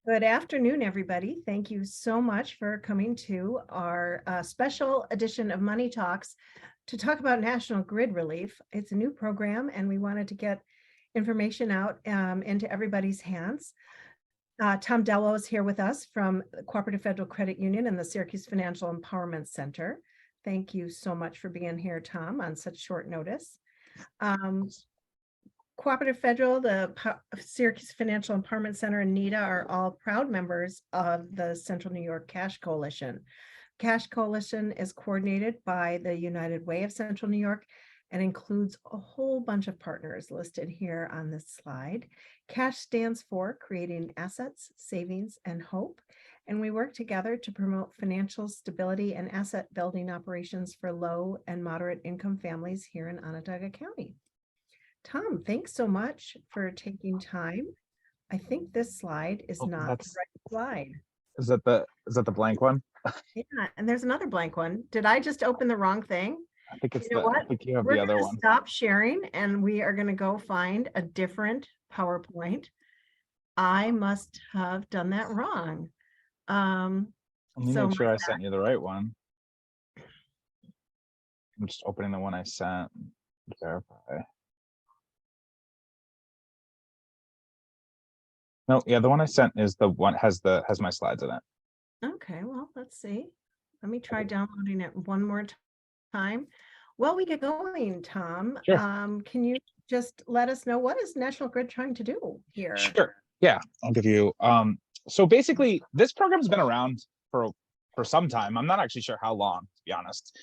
Good afternoon, everybody. Thank you so much for coming to our special edition of Money Talks to talk about National Grid Relief. It's a new program, and we wanted to get information out into everybody's hands. Thom Dellwo is here with us from the Cooperative Federal Credit Union and the Syracuse Financial Empowerment Center. Thank you so much for being here, Thom, on such short notice. Cooperative Federal, the Syracuse Financial Empowerment Center, and NEDA are all proud members of the Central New York Cash Coalition. Cash Coalition is coordinated by the United Way of Central New York and includes a whole bunch of partners listed here on this slide. Cash stands for Creating Assets, Savings, and Hope, and we work together to promote financial stability and asset building operations for low and moderate income families here in Onondaga County. Thom, thanks so much for taking time. I think this slide is not the right slide. Is that the blank one? Yeah, and there's another blank one. Did I just open the wrong thing? I think it's I think you have We're the other one. Stop sharing, and we are going to go find a different PowerPoint. I must have done that wrong. Let me make sure I sent you the right one. I'm just opening the one I sent to verify. No, yeah, the one I sent is the one has my slides in it. Okay, well, let's see. Let me try downloading it one more time. Well, we get going, Thom. Sure. Can you just let us know, what is National Grid trying to do here? Sure. Yeah, I'll give you. So basically, this program's been around for some time. I'm not actually sure how long, to be honest.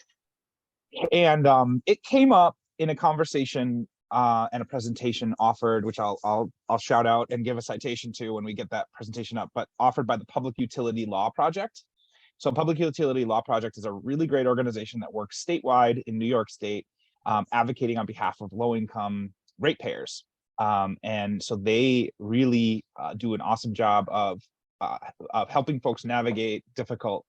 And it came up in a conversation and a presentation offered, which I'll shout out and give a citation to when we get that presentation up, but offered by the Public Utility Law Project. So Public Utility Law Project is a really great organization that works statewide in New York State, advocating on behalf of low-income ratepayers. And so they really do an awesome job of helping folks navigate difficult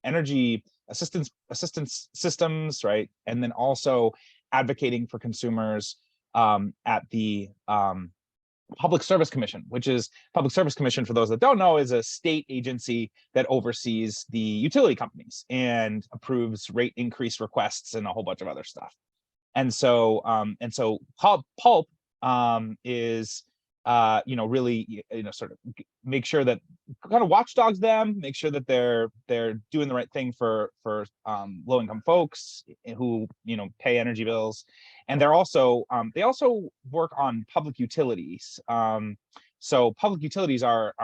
energy assistance systems, right? And then also advocating for consumers at the Public Service Commission, which is Public Service Commission, for those that don't know, is a state agency that oversees the utility companies and approves rate increase requests and a whole bunch of other stuff. And so PULP is really sort of make sure that kind of watchdogs them, make sure that they're doing the right thing for low-income folks who pay energy bills. And they're also they also work on public utilities. So public utilities are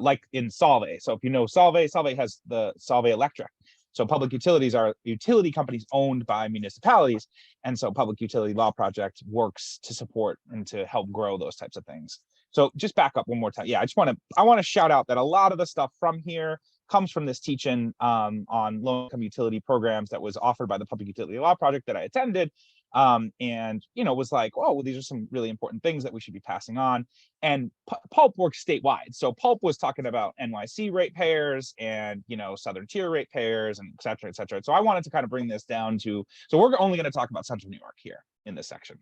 like in Solvay. So if you know Solvay has the Solvay Electric. So public utilities are utility companies owned by municipalities. And so Public Utility Law Project works to support and to help grow those types of things. So just back up one more time. Yeah, I want to shout out that a lot of the stuff from here comes from this teach-in on low-income utility programs that was offered by the Public Utility Law Project that I attended. And was like, oh, well, these are some really important things that we should be passing on. And PULP works statewide. So PULP was talking about NYC ratepayers and Southern Tier ratepayers and et cetera, et cetera. So I wanted to kind of bring this down to, so we're only going to talk about Central New York here in this section.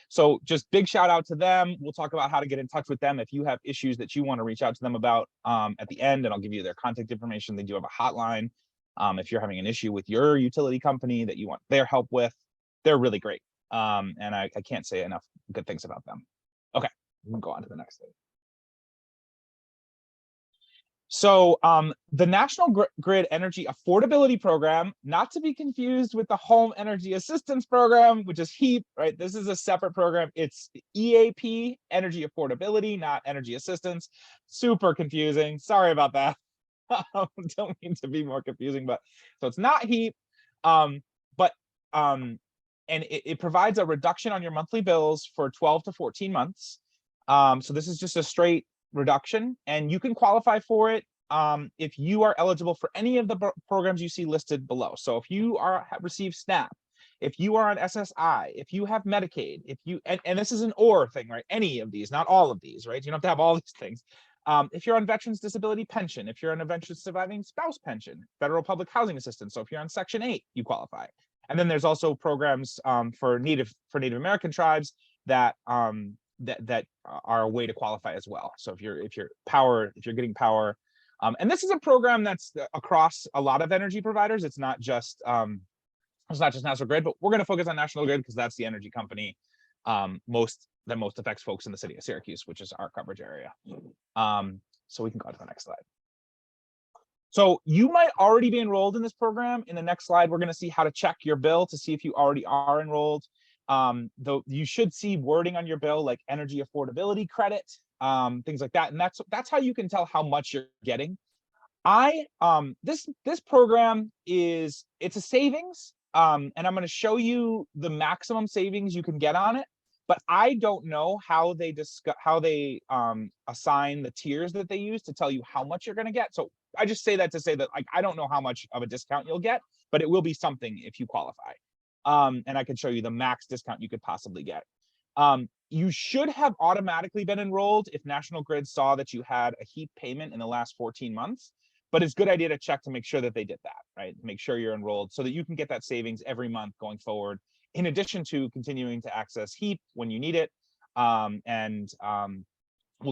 So just big shout out to them. We'll talk about how to get in touch with them if you have issues that you want to reach out to them about at the end, and I'll give you their contact information. They do have a hotline if you're having an issue with your utility company that you want their help with. They're really great. And I can't say enough good things about them. Okay, we can go on to the next thing. So the National Grid Energy Affordability Program, not to be confused with the Home Energy Assistance Program, which is HEAP, right? This is a separate program. It's EAP, Energy Affordability, not Energy Assistance. Super confusing. Sorry about that. Don't mean to be more confusing, but so it's not HEAP, and it provides a reduction on your monthly bills for 12 to 14 months. So this is just a straight reduction, and you can qualify for it if you are eligible for any of the programs you see listed below. So if you receive SNAP, if you are on SSI, if you have Medicaid, if you and this is an or thing, right? Any of these, not all of these, right? You don't have to have all these things. If you're on Veterans Disability Pension, if you're on a Veterans Surviving Spouse Pension, Federal Public Housing Assistance. So if you're on Section 8, you qualify. And then there's also programs for Native American tribes that that are a way to qualify as well. So if you're getting power, and this is a program that's across a lot of energy providers. It's not just National Grid, but we're going to focus on National Grid because that's the energy company most affects folks in the city of Syracuse, which is our coverage area. So we can go to the next slide. So you might already be enrolled in this program. In the next slide, we're going to see how to check your bill to see if you already are enrolled. Though you should see wording on your bill like energy affordability credit, things like that, and that's how you can tell how much you're getting. This program it's a savings, and I'm going to show you the maximum savings you can get on it. But I don't know how they assign the tiers that they use to tell you how much you're going to get. So I just say that to say that, like, I don't know how much of a discount you'll get, but it will be something if you qualify. And I can show you the max discount you could possibly get. You should have automatically been enrolled if National Grid saw that you had a HEAP payment in the last 14 months. But it's a good idea to check to make sure that they did that, right? Make sure you're enrolled so that you can get that savings every month going forward, in addition to continuing to access HEAP when you need it. We'll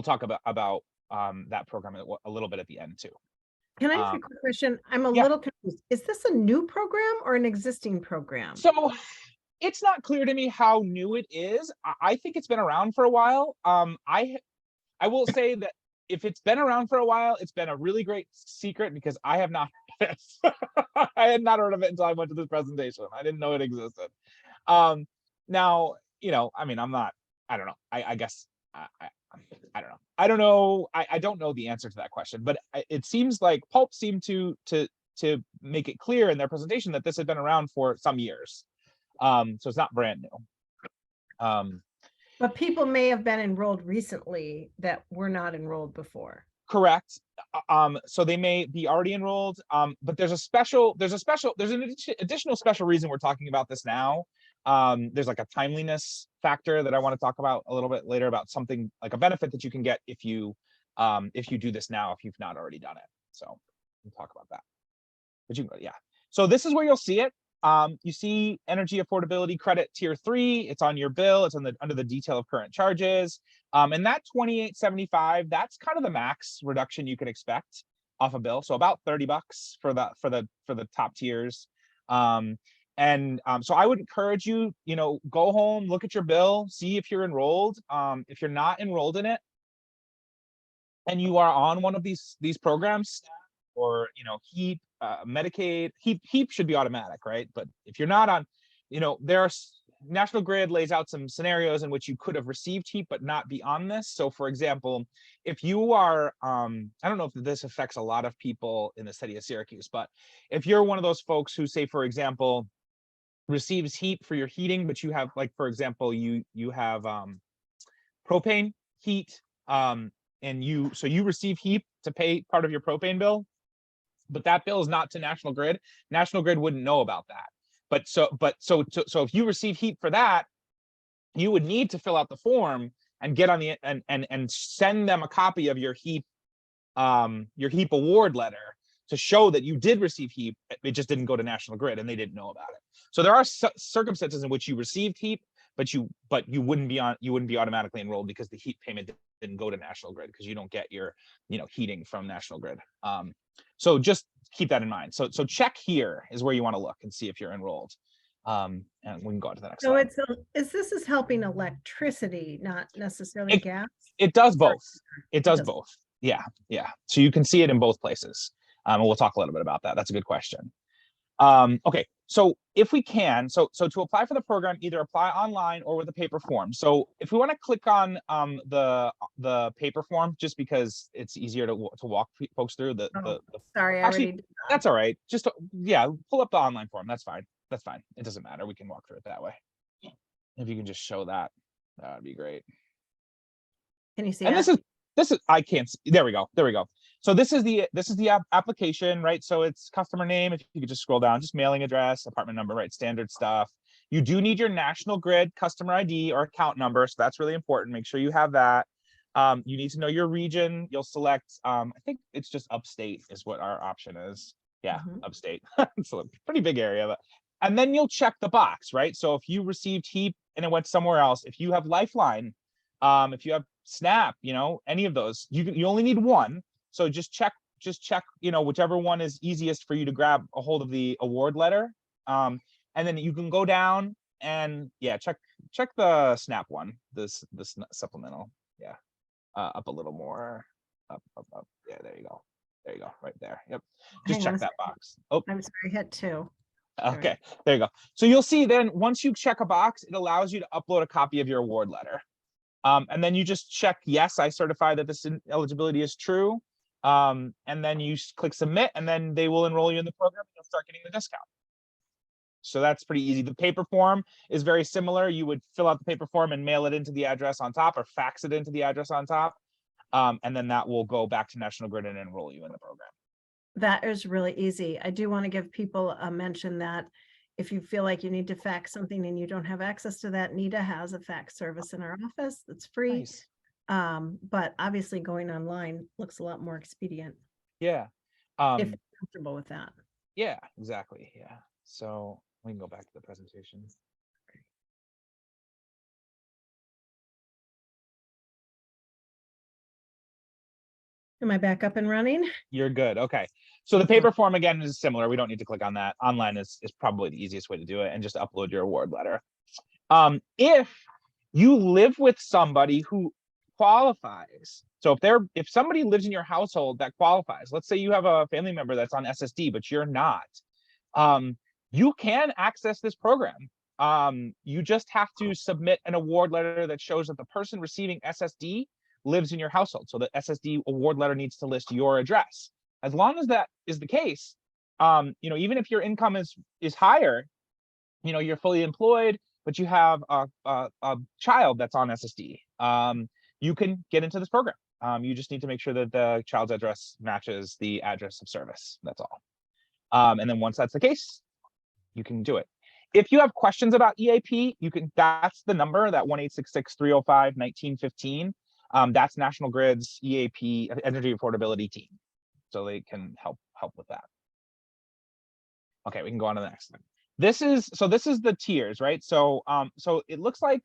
talk about that program a little bit at the end too. Can I ask you a quick question? I'm a Yeah. little confused. Is this a new program or an existing program? So it's not clear to me how new it is. I think it's been around for a while. I will say that if it's been around for a while, it's been a really great secret because I have not heard of it. I had not heard of it until I went to this presentation. I didn't know it existed. Now, I mean, I don't know. I guess I don't know. I don't know. I don't know the answer to that question, but it seems like Pulp seemed to make it clear in their presentation that this had been around for some years. So it's not brand new. But people may have been enrolled recently that were not enrolled before. Correct. So they may be already enrolled, but there's an additional special reason we're talking about this now. There's like a timeliness factor that I want to talk about a little bit later, about something like a benefit that you can get if you do this now, if you've not already done it. So we'll talk about that. But you can go, yeah. So this is where you'll see it. You see energy affordability credit tier 3. It's on your bill. It's under the detail of current charges. And that $28.75, that's kind of the max reduction you can expect off a bill. So about $30 for the top tiers. So I would encourage you, go home, look at your bill, see if you're enrolled. If you're not enrolled in it and you are on one of these programs, or HEAP, Medicaid, HEAP should be automatic, right? But if you're not on, National Grid lays out some scenarios in which you could have received HEAP but not be on this. So for example, if you are, I don't know if this affects a lot of people in the city of Syracuse, but if you're one of those folks who, say, for example, receives HEAP for your heating, but you have, like, for example, you have propane heat, and you receive HEAP to pay part of your propane bill, but that bill is not to National Grid. National Grid wouldn't know about that. So if you receive HEAP for that, you would need to fill out the form and get on the and send them a copy of your HEAP award letter to show that you did receive HEAP. It just didn't go to National Grid and they didn't know about it. So there are circumstances in which you received HEAP, but you wouldn't be automatically enrolled because the HEAP payment didn't go to National Grid, because you don't get your heating from National Grid. So just keep that in mind. So check here is where you want to look and see if you're enrolled. And we can go on to the next slide. This is helping electricity, not necessarily gas? It does both. It does both. Yeah. So you can see it in both places. And we'll talk a little bit about that. That's a good question. Okay, so if we can, so to apply for the program, either apply online or with a paper form. So if we want to click on the paper form, just because it's easier to walk folks through sorry, actually, that's all right. Just pull up the online form. That's fine. It doesn't matter. We can walk through it that way. If you can just show that would be great. Can you see? And this is I can't see. There we go. So this is the application, right? So it's customer name. If you could just scroll down, just mailing address, apartment number, right? Standard stuff. You do need your National Grid customer ID or account number, so that's really important. Make sure you have that. You need to know your region. You'll select, I think it's just upstate is what our option is. Yeah, upstate. It's a pretty big area. And then you'll check the box, right? So if you received HEAP and it went somewhere else, if you have Lifeline, If you have SNAP, any of those, you only need one. So just check, whichever one is easiest for you to grab a hold of the award letter. And then you can go down and check the SNAP one, this supplemental. Yeah. Up a little more, up. Yeah, there you go, right there. Yep, just Hang on check a that second. box. Oh, I'm sorry, hit 2. okay, there you go. So you'll see then once you check a box, it allows you to upload a copy of your award letter. And then you just check, yes, I certify that this eligibility is true. And then you click submit, and then they will enroll you in the program and you'll start getting the discount. So that's pretty easy. The paper form is very similar. You would fill out the paper form and mail it into the address on top, or fax it into the address on top. And then that will go back to National Grid and enroll you in the program. That is really easy. I do want to give people a mention that if you feel like you need to fax something and you don't have access to that, NETA has a fax service in our office that's free. Nice. But obviously going online looks a lot more expedient. Yeah. If you're comfortable with that. Yeah, exactly. Yeah. So we can go back to the presentation. Am I back up and running? You're good. Okay. So the paper form again is similar. We don't need to click on that. Online is probably the easiest way to do it, and just upload your award letter. If you live with somebody who qualifies, so if somebody lives in your household that qualifies, let's say you have a family member that's on SSD, but you're not, you can access this program. You just have to submit an award letter that shows that the person receiving SSD lives in your household. So the SSD award letter needs to list your address. As long as that is the case, even if your income is higher, you're fully employed, but you have a child that's on SSD, you can get into this program. You just need to make sure that the child's address matches the address of service. That's all. And then once that's the case, you can do it. If you have questions about EAP, that's the number, that 1-866-305-1915. That's National Grid's EAP, Energy Affordability Team. So they can help with that. Okay, we can go on to the next one. This is the tiers, right? So it looks like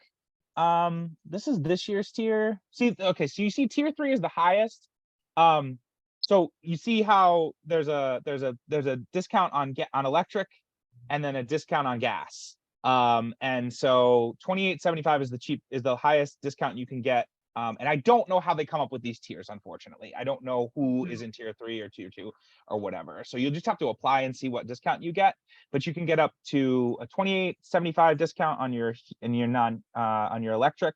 this is this year's tier. Okay, so you see tier 3 is the highest. So you see how there's a discount on electric, and then a discount on gas. And so $28.75 is the highest discount you can get. And I don't know how they come up with these tiers, unfortunately. I don't know who is in tier 3 or tier 2 or whatever. So you'll just have to apply and see what discount you get. But you can get up to a $28.75 discount on your electric,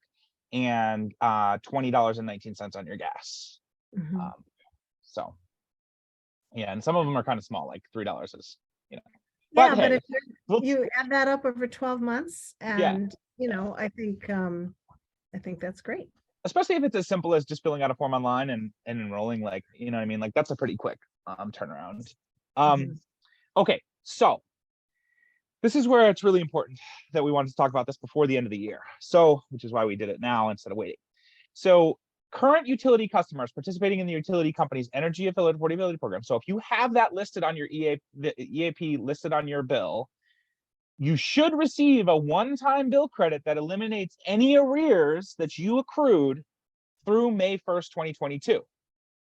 and $20.19 on your gas. So yeah, and some of them are kind of small, like $3 is, But hey, if you add that up over 12 months, and I think that's great. Especially if it's as simple as just filling out a form online and enrolling, like, what I mean? Like, that's a pretty quick turnaround. Okay, so this is where it's really important that we wanted to talk about this before the end of the year. So, which is why we did it now instead of waiting. So current utility customers participating in the utility company's energy affordability program. So if you have that listed on your EAP listed on your bill, you should receive a one-time bill credit that eliminates any arrears that you accrued through May 1st, 2022.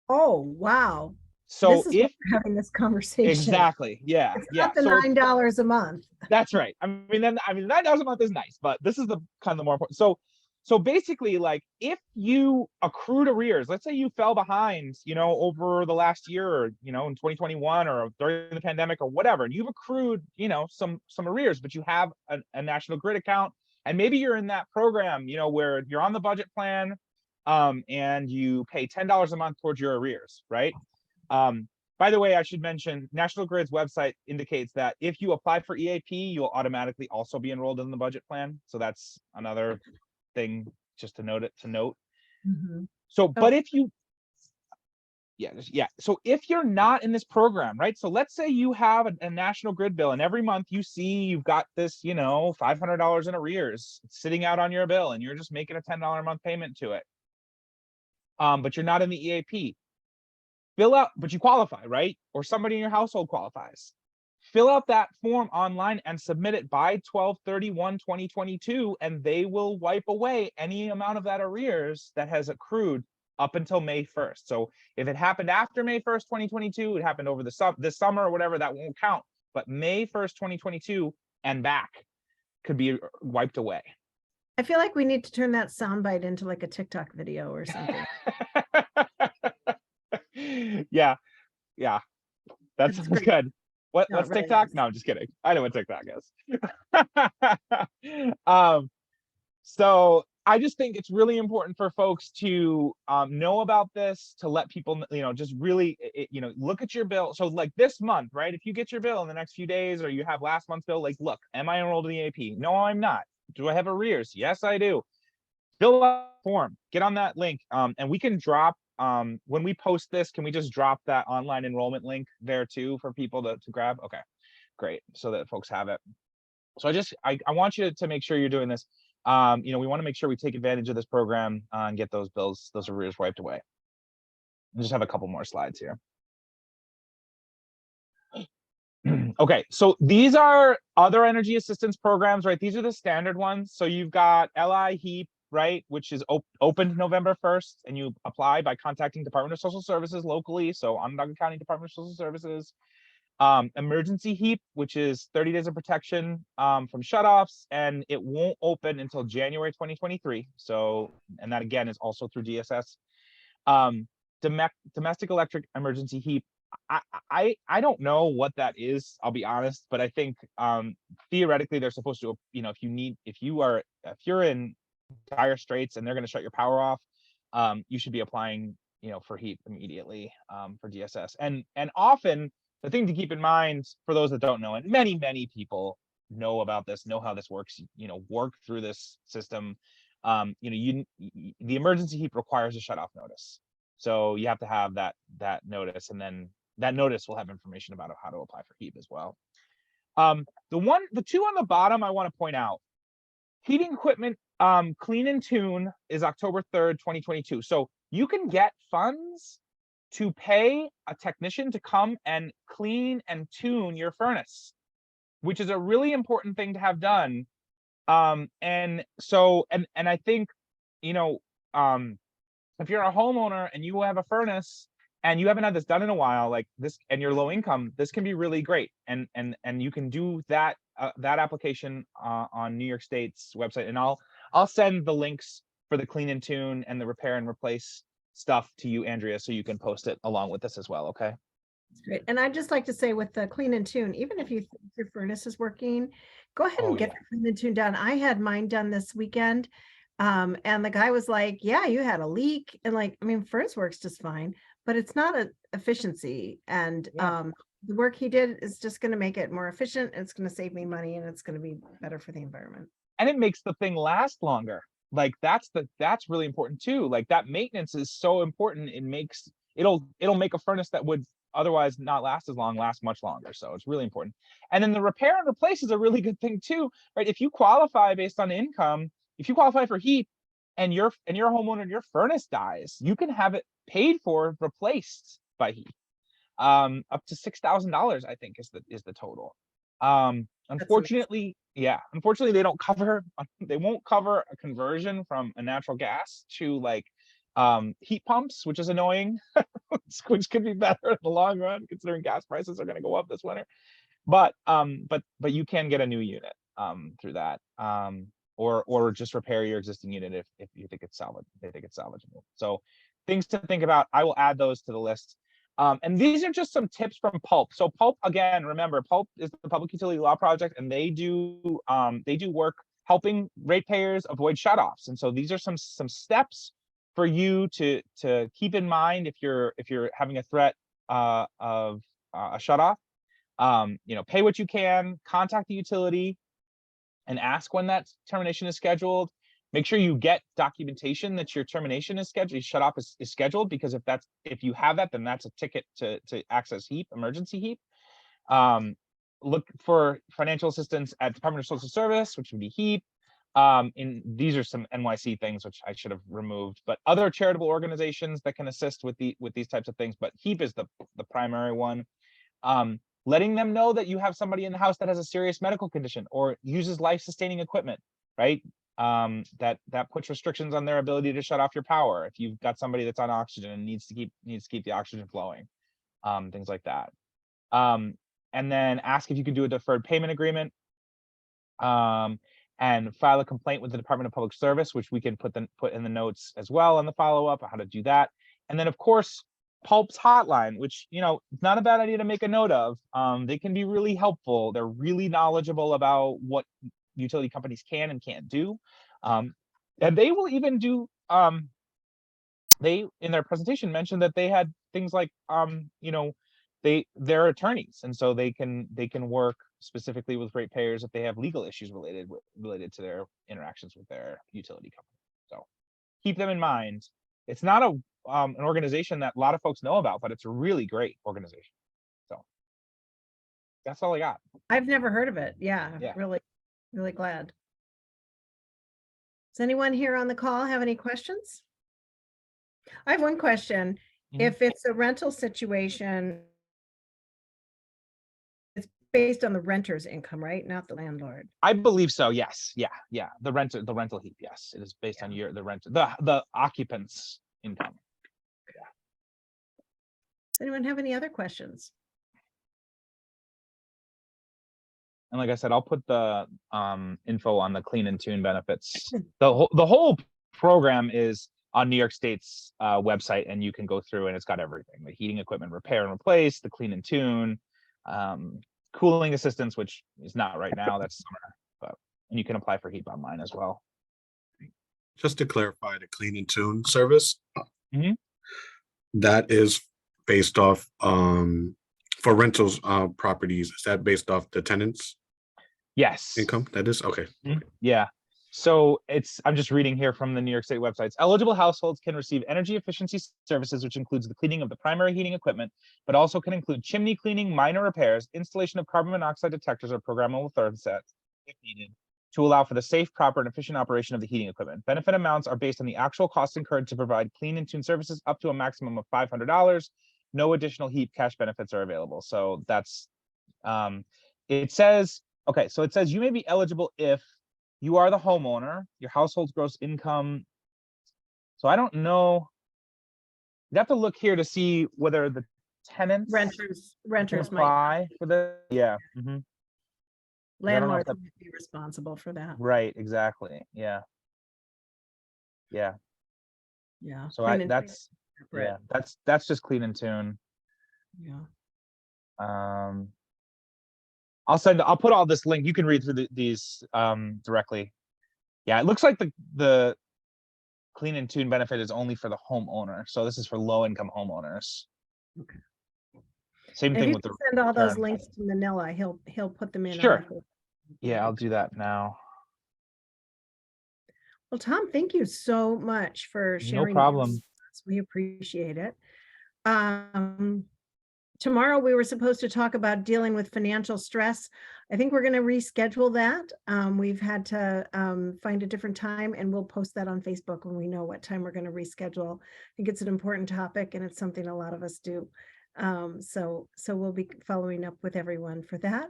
Oh, wow. So this is why we're having this conversation. Exactly. Yeah. It's not the $9 a month. That's right. I mean, $9 a month is nice, but this is the kind of the more important. So basically, like, if you accrued arrears, let's say you fell behind, over the last year, or, in 2021 or during the pandemic or whatever, and you've accrued, some arrears, but you have a National Grid account, and maybe you're in that program, where you're on the budget plan, and you pay $10 a month towards your arrears, right? By the way, I should mention National Grid's website indicates that if you apply for EAP, you'll automatically also be enrolled in the budget plan. So that's another thing just to note. So, but if you, so if you're not in this program, right? So let's say you have a National Grid bill, and every month you see you've got this, $500 in arrears sitting out on your bill, and you're just making a $10 a month payment to it. But you're not in the EAP. Fill out, but you qualify, right? Or somebody in your household qualifies. fill out that form online and submit it by 12/31/2022, and they will wipe away any amount of that arrears that has accrued up until May 1st. So if it happened after May 1st, 2022, it happened over this summer or whatever, that won't count. But May 1st, 2022 and back could be wiped away. I feel like we need to turn that soundbite into like a TikTok video or something. Yeah. That's It's great. good. No, it What's really TikTok? is. No, I'm just kidding. I know what TikTok is. So I just think it's really important for folks to know about this, to let people, just really, look at your bill. So like this month, right? If you get your bill in the next few days, or you have last month's bill, like, look, am I enrolled in the AP? No, I'm not. Do I have arrears? Yes, I do. Fill out the form, get on that link, and we can drop, when we post this, can we just drop that online enrollment link there too for people to grab? Okay, great, so that folks have it. So I want you to make sure you're doing this. We want to make sure we take advantage of this program and get those arrears wiped away. I just have a couple more slides here. Okay, so these are other energy assistance programs, right? These are the standard ones. So you've got LI HEAP, right, which is opened November 1st, and you apply by contacting Department of Social Services locally. So Onondaga County Department of Social Services. Emergency HEAP, which is 30 days of protection from shutoffs, and it won't open until January 2023. So, and that again is also through DSS. Domestic electric emergency HEAP. I don't know what that is, I'll be honest, but I think theoretically they're supposed to, if you're in dire straits and they're going to shut your power off, you should be applying, for HEAP immediately for DSS. And often the thing to keep in mind for those that don't know, and many people know about this, know how this works, work through this system. The emergency HEAP requires a shutoff notice. So you have to have that notice, and then that notice will have information about how to apply for HEAP as well. The two on the bottom I want to point out. Heating equipment clean and tune is October 3rd, 2022. So you can get funds to pay a technician to come and clean and tune your furnace, which is a really important thing to have done. And I think, if you're a homeowner and you have a furnace and you haven't had this done in a while, like this, and you're low income, this can be really great. And you can do that application on New York State's website. And I'll send the links for the clean and tune and the repair and replace stuff to you, Andrea, so you can post it along with this as well. Okay. Great. And I'd just like to say, with the clean and tune, even if you think your furnace is working, go ahead and get the clean and tune done. I had mine done this weekend. And the guy was like, yeah, you had a leak. And furnace works just fine, but it's not an efficiency. And the work he did is just going to make it more efficient. It's going to save me money, and it's going to be better for the environment. And it makes the thing last longer. Like that's really important too. Like that maintenance is so important. It'll make a furnace that would otherwise not last as long, last much longer. So it's really important. And then the repair and replace is a really good thing too, right? If you qualify based on income, if you qualify for HEAP and you're a homeowner and your furnace dies, you can have it paid for, replaced by HEAP. Up to $6,000, I think, is the total. Unfortunately, they won't cover a conversion from a natural gas to like heat pumps, which is annoying, which could be better in the long run considering gas prices are going to go up this winter. But you can get a new unit through that, or just repair your existing unit if you think it's salvageable. So things to think about. I will add those to the list. And these are just some tips from PULP. So PULP, again, remember, PULP is the Public Utility Law Project, and they do work helping ratepayers avoid shutoffs. And so these are some steps for you to keep in mind if you're having a threat of a shutoff. Pay what you can, contact the utility, and ask when that termination is scheduled. Make sure you get documentation that your termination is scheduled, your shutoff is scheduled, because if you have that, then that's a ticket to access HEAP, emergency HEAP. Look for financial assistance at Department of Social Service, which would be HEAP. And these are some NYC things which I should have removed, but other charitable organizations that can assist with these types of things. But HEAP is the primary one. letting them know that you have somebody in the house that has a serious medical condition or uses life-sustaining equipment, right? That puts restrictions on their ability to shut off your power if you've got somebody that's on oxygen and needs to keep the oxygen flowing, things like that. And then ask if you can do a deferred payment agreement, and file a complaint with the Department of Public Service, which we can put in the notes as well on the follow-up on how to do that. And then of course, Pulp's hotline, which, you know, it's not a bad idea to make a note of. They can be really helpful. They're really knowledgeable about what utility companies can and can't do. And they will even do, they, in their presentation, mentioned that they had things like, you know, they're attorneys, and so they can work specifically with ratepayers if they have legal issues related to their interactions with their utility company. So keep them in mind. It's not an organization that a lot of folks know about, but it's a really great organization. So that's all I got. I've never heard of it. Yeah, Yeah. really, really glad. Does anyone here on the call have any questions? I have one question. Mhm. If it's a rental situation, it's based on the renter's income, right? Not the landlord. I believe so. Yes. Yeah. The rental heap. Yes, it is based on the renter, the occupant's income. Does anyone have any other questions? And like I said, I'll put the info on the clean and tune benefits. The whole program is on New York State's website, and you can go through and it's got everything: the heating equipment repair and replace, the clean and tune, cooling assistance, which is not right now, that's summer, and you can apply for HEAP online as well. Just to clarify, the clean and tune service, Mhm. that is based off for rentals properties. Is that based off the tenant's Yes. income? That is okay. Yeah. So I'm just reading here from the New York State websites. Eligible households can receive energy efficiency services, which includes the cleaning of the primary heating equipment, but also can include chimney cleaning, minor repairs, installation of carbon monoxide detectors or programmable thermostats if needed, to allow for the safe, proper, and efficient operation of the heating equipment. Benefit amounts are based on the actual costs incurred to provide clean and tune services up to a maximum of $500. No additional HEAP cash benefits are available. So that's, it says, okay, so it says you may be eligible if you are the homeowner, your household's gross income. So I don't know. You have to look here to see whether the tenants Renters might, apply for the, yeah. Mhm. landlords might be responsible for that. Right, exactly. Yeah. Yeah. Yeah. So Clean and that's, separate. yeah, that's just clean and tune. Yeah. I'll put all this link. You can read through these directly. Yeah, it looks like the clean and tune benefit is only for the homeowner. So this is for low income homeowners. Okay. Same If thing you with can the send all those return. links to Manila, he'll put them in. Sure. Yeah, I'll do that now. Well, Tom, thank you so much for No sharing. problem. This with us. We appreciate it. Tomorrow we were supposed to talk about dealing with financial stress. I think we're going to reschedule that. We've had to find a different time, and we'll post that on Facebook when we know what time we're going to reschedule. I think it's an important topic, and it's something a lot of us do. So we'll be following up with everyone for that.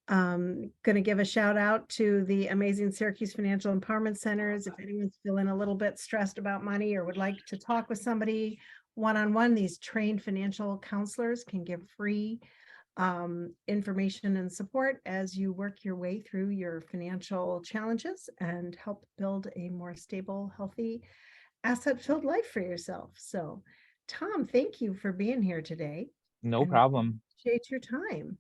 Going to give a shout out to the amazing Syracuse Financial Empowerment Centers. If anyone's feeling a little bit stressed about money or would like to talk with somebody one-on-one, these trained financial counselors can give free information and support as you work your way through your financial challenges and help build a more stable, healthy, asset-filled life for yourself. So, Tom, thank you for being here today. No problem. Appreciate your time.